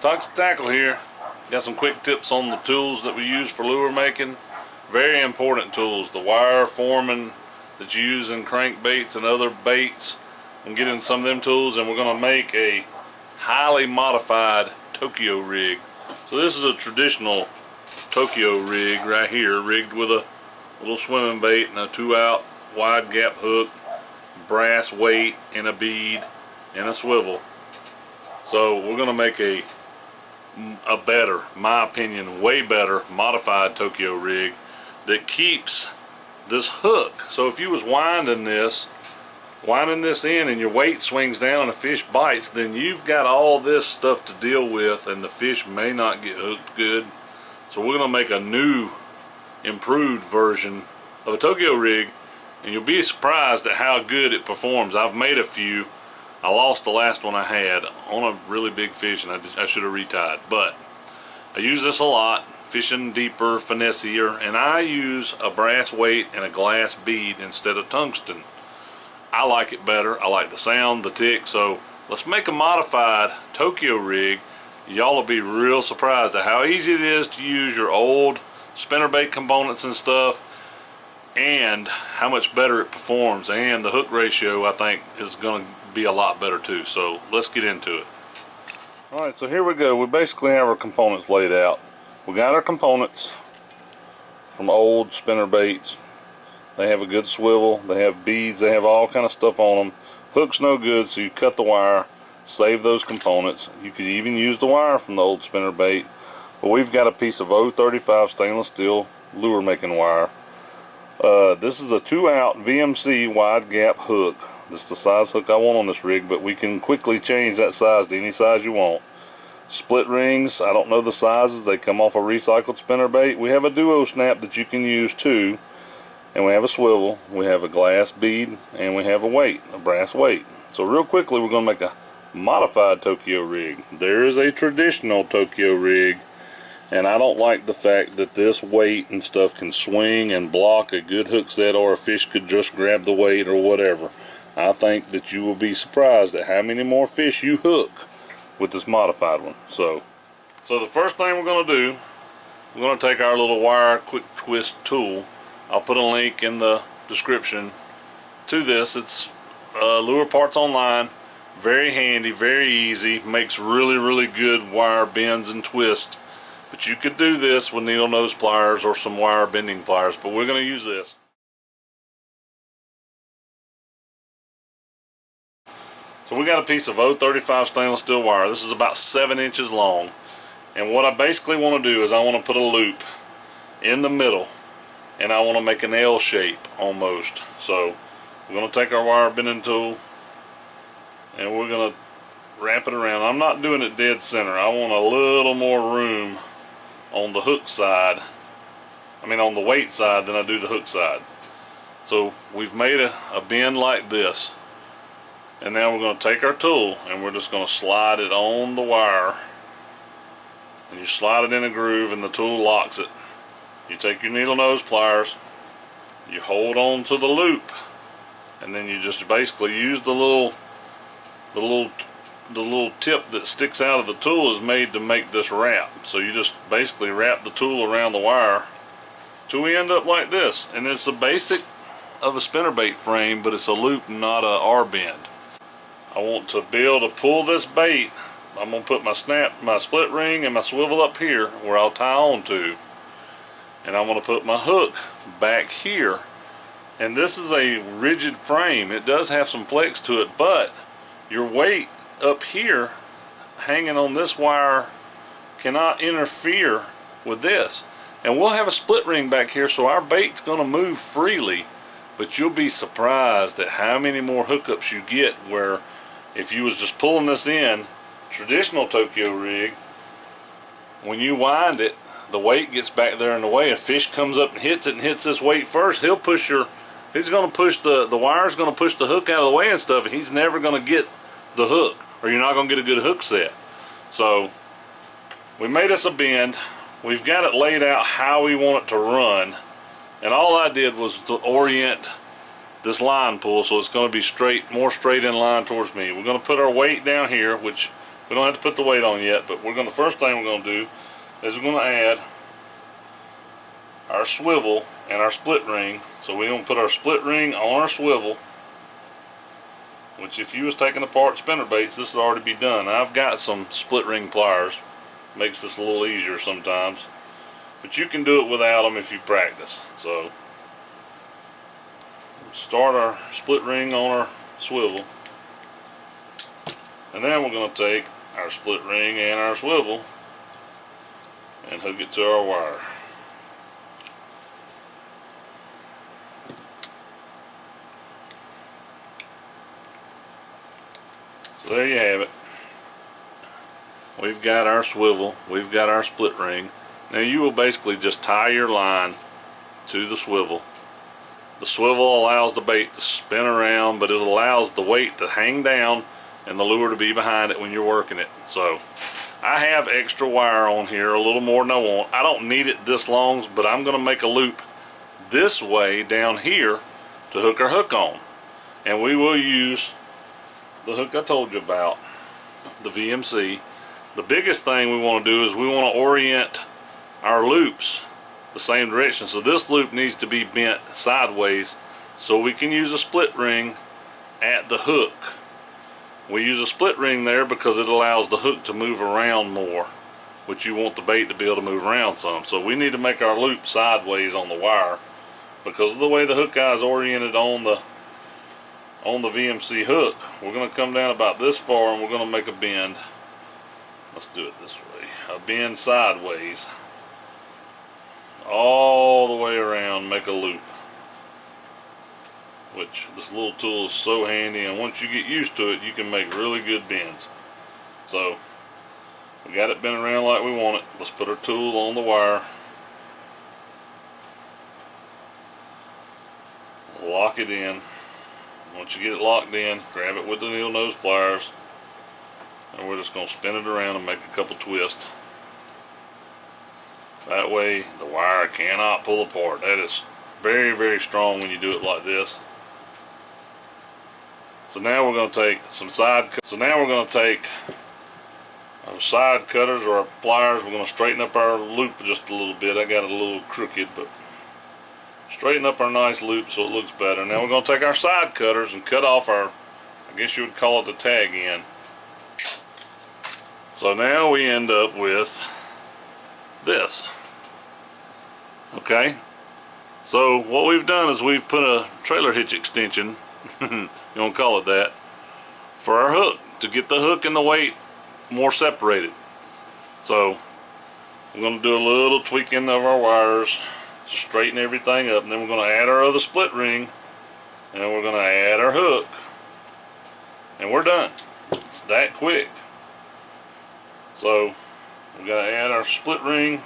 Toxic Tackle here. Got some quick tips on the tools that we use for lure making. Very important tools. The wire forming that you use in crankbaits and other baits. I'm getting some of them tools, and we're going to make a highly modified Tokyo rig. So this is a traditional Tokyo rig right here, rigged with a little swimming bait and a 2-out wide gap hook, brass weight and a bead and a swivel. So we're going to make a better, my opinion, way better modified Tokyo rig that keeps this hook. So if you was winding this in and your weight swings down and a fish bites, then you've got all this stuff to deal with and the fish may not get hooked good. So we're going to make a new improved version of a Tokyo rig, and you'll be surprised at how good it performs. I've made a few. I lost the last one I had on a really big fish, and I should have retied, but I use this a lot, fishing deeper, finessier, and I use a brass weight and a glass bead instead of tungsten. I like it better. I like the sound, the tick. So let's make a modified Tokyo rig. Y'all will be real surprised at how easy it is to use your old spinnerbait components and stuff, and how much better it performs, and the hook ratio I think is going to be a lot better too. So let's get into it. Alright, so here we go. We basically have our components laid out. We got our components from old spinnerbaits. They have a good swivel, they have beads, they have all kind of stuff on them. Hook's no good, so you cut the wire, save those components. You could even use the wire from the old spinnerbait, but we've got a piece of 035 stainless steel lure making wire. This is a 2-out VMC wide gap hook. This is the size hook I want on this rig, but we can quickly change that size to any size you want. Split rings, I don't know the sizes, they come off a recycled spinnerbait. We have a duo snap that you can use too, and we have a swivel, we have a glass bead, and we have a weight, a brass weight. So real quickly we're going to make a modified Tokyo rig. There is a traditional Tokyo rig, and I don't like the fact that this weight and stuff can swing and block a good hook set, or a fish could just grab the weight or whatever. I think that you will be surprised at how many more fish you hook with this modified one. So the first thing we're going to do, we're going to take our little wire quick twist tool. I'll put a link in the description to this. It's Lure Parts Online. Very handy, very easy, makes really good wire bends and twists. But you could do this with needle nose pliers or some wire bending pliers, but we're going to use this. So we got a piece of 035 stainless steel wire. This is about 7 inches long, and what I basically want to do is I want to put a loop in the middle, and I want to make an L shape almost. So we're going to take our wire bending tool and we're going to wrap it around. I'm not doing it dead center. I want a little more room on the hook side, on the weight side, than I do the hook side. So we've made a bend like this, and now we're going to take our tool and we're just going to slide it on the wire, and you slide it in a groove and the tool locks it. You take your needle nose pliers, you hold on to the loop, and then you just basically use the little tip that sticks out of the tool is made to make this wrap. So you just basically wrap the tool around the wire till we end up like this, and it's the basic of a spinnerbait frame, but it's a loop, not a R-bend. I want to be able to pull this bait. I'm going to put my split ring and my swivel up here where I'll tie on to, and I'm going to put my hook back here. And this is a rigid frame. It does have some flex to it, but your weight up here hanging on this wire cannot interfere with this. And we'll have a split ring back here, so our bait's going to move freely, but you'll be surprised at how many more hookups you get, where if you was just pulling this in, traditional Tokyo rig, when you wind it, the weight gets back there in the way. A fish comes up and hits it and hits this weight first, he's going to push the wire's going to push the hook out of the way and stuff, and he's never going to get the hook, or you're not going to get a good hook set. So we made us a bend. We've got it laid out how we want it to run, and all I did was to orient this line pull so it's going to be straight, more straight in line towards me. We're going to put our weight down here, which We don't have to put the weight on yet, but the first thing we're gonna do is we're gonna add our swivel and our split ring. So we're gonna put our split ring on our swivel, which if you was taking apart spinner baits, this would already be done. I've got some split ring pliers, makes this a little easier sometimes, but you can do it without them if you practice. So start our split ring on our swivel, and then we're going to take our split ring and our swivel and hook it to our wire. So there you have it. We've got our swivel, we've got our split ring. Now you will basically just tie your line to the swivel. The swivel allows the bait to spin around, but it allows the weight to hang down and the lure to be behind it when you're working it. So I have extra wire on here, a little more than I want. I don't need it this long, but I'm going to make a loop this way down here to hook our hook on. And we will use the hook I told you about, the VMC. The biggest thing we want to do is we want to orient our loops the same direction. So this loop needs to be bent sideways so we can use a split ring at the hook. We use a split ring there because it allows the hook to move around more, which you want the bait to be able to move around some. So we need to make our loop sideways on the wire because of the way the hook eye is oriented on the VMC hook. We're going to come down about this far and we're going to make a bend. Let's do it this way. A bend sideways all the way around, make a loop, which this little tool is so handy, and once you get used to it you can make really good bends. So we got it bent around like we want it. Let's put our tool on the wire, lock it in. Once you get it locked in, grab it with the needle nose pliers, and we're just going to spin it around and make a couple twists. That way the wire cannot pull apart. That is very, very strong when you do it like this. So now we're going to take some side our side cutters or our pliers. We're going to straighten up our loop just a little bit. I got it a little crooked, but straighten up our nice loop so it looks better. Now we're going to take our side cutters and cut off our, I guess you would call it the tag end. So now we end up with this. Okay, so what we've done is we've put a trailer hitch extension, you want to call it that, for our hook to get the hook and the weight more separated. So we're going to do a little tweaking of our wires to straighten everything up, and then we're going to add our other split ring, and then we're going to add our hook, and we're done. It's that quick. So we're going to add our split ring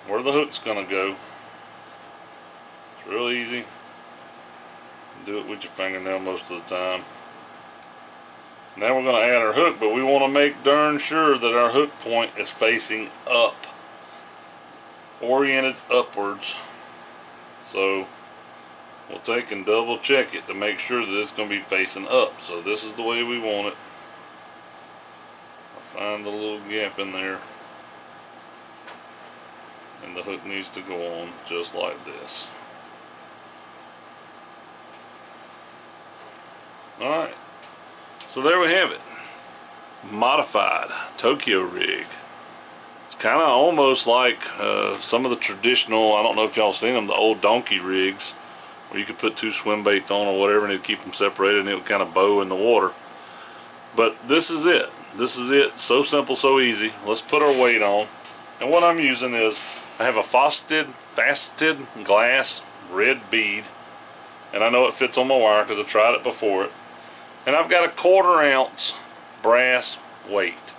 where the hook's going to go. It's real easy. Do it with your fingernail most of the time. Now we're going to add our hook, but we want to make darn sure that our hook point is facing up, oriented upwards. So we'll take and double check it to make sure that it's going to be facing up. So this is the way we want it. I'll find the little gap in there, and the hook needs to go on just like this. Alright, so there we have it. Modified Tokyo rig. It's kind of almost like some of the traditional, I don't know if y'all seen them, the old donkey rigs where you could put two swim baits on or whatever and it'd keep them separated and it would kind of bow in the water. But this is it. This is it. So simple, so easy. Let's put our weight on. And what I'm using is, I have a faceted glass red bead, and I know it fits on my wire because I tried it before it. And I've got a 1/4 ounce brass weight.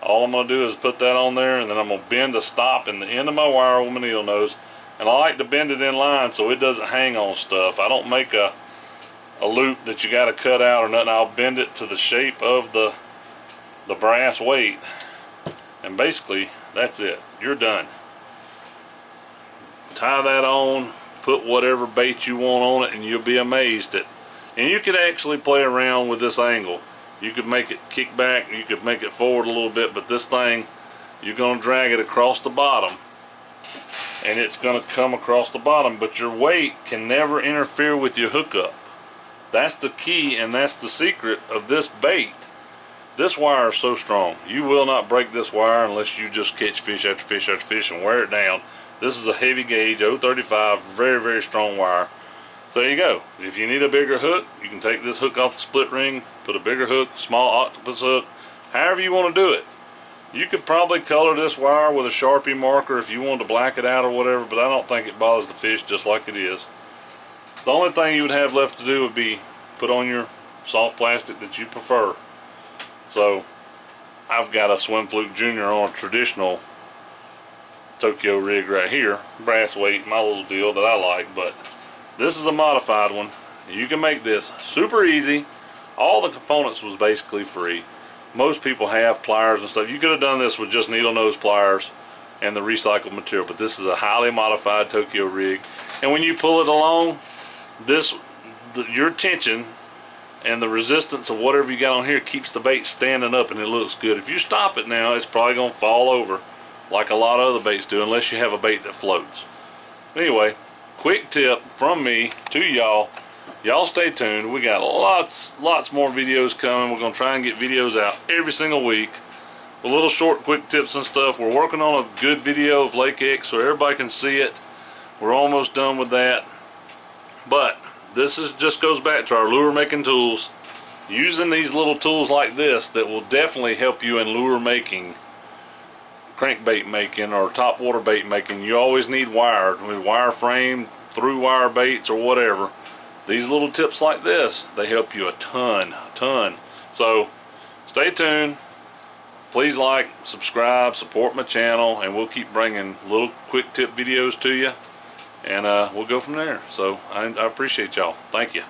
All I'm going to do is put that on there, and then I'm going to bend a stop in the end of my wire with my needle nose. And I like to bend it in line so it doesn't hang on stuff. I don't make a loop that you got to cut out or nothing. I'll bend it to the shape of the brass weight, and basically that's it. You're done. Tie that on, put whatever bait you want on it, and you'll be amazed at. And you could actually play around with this angle. You could make it kick back, you could make it forward a little bit, but this thing, you're going to drag it across the bottom and it's going to come across the bottom, but your weight can never interfere with your hookup. That's the key, and that's the secret of this bait. This wire is so strong. You will not break this wire unless you just catch fish after fish after fish and wear it down. This is a heavy gauge 035, very, very strong wire. So there you go. If you need a bigger hook, you can take this hook off the split ring, put a bigger hook, small octopus hook, however you want to do it. You could probably color this wire with a Sharpie marker if you wanted to black it out or whatever, but I don't think it bothers the fish just like it is. The only thing you would have left to do would be put on your soft plastic that you prefer. So I've got a Swim Fluke Junior on a traditional Tokyo rig right here, brass weight, my little deal that I like, but this is a modified one. You can make this super easy. All the components was basically free. Most people have pliers and stuff. You could have done this with just needle nose pliers and the recycled material, but this is a highly modified Tokyo rig. And when you pull it along, your tension and the resistance of whatever you got on here keeps the bait standing up and it looks good. If you stop it now, it's probably going to fall over like a lot of other baits do, unless you have a bait that floats. Anyway, quick tip from me to y'all. Y'all stay tuned. We got lots more videos coming. We're going to try and get videos out every single week with little short quick tips and stuff. We're working on a good video of Lake X so everybody can see it. We're almost done with that. But this just goes back to our lure making tools. Using these little tools like this that will definitely help you in lure making, crankbait making, or topwater bait making. You always need wire, with wire frame, through wire baits, or whatever. These little tips like this, they help you a ton. So stay tuned. Please like, subscribe, support my channel, and we'll keep bringing little quick tip videos to you, and we'll go from there. So I appreciate y'all. Thank you.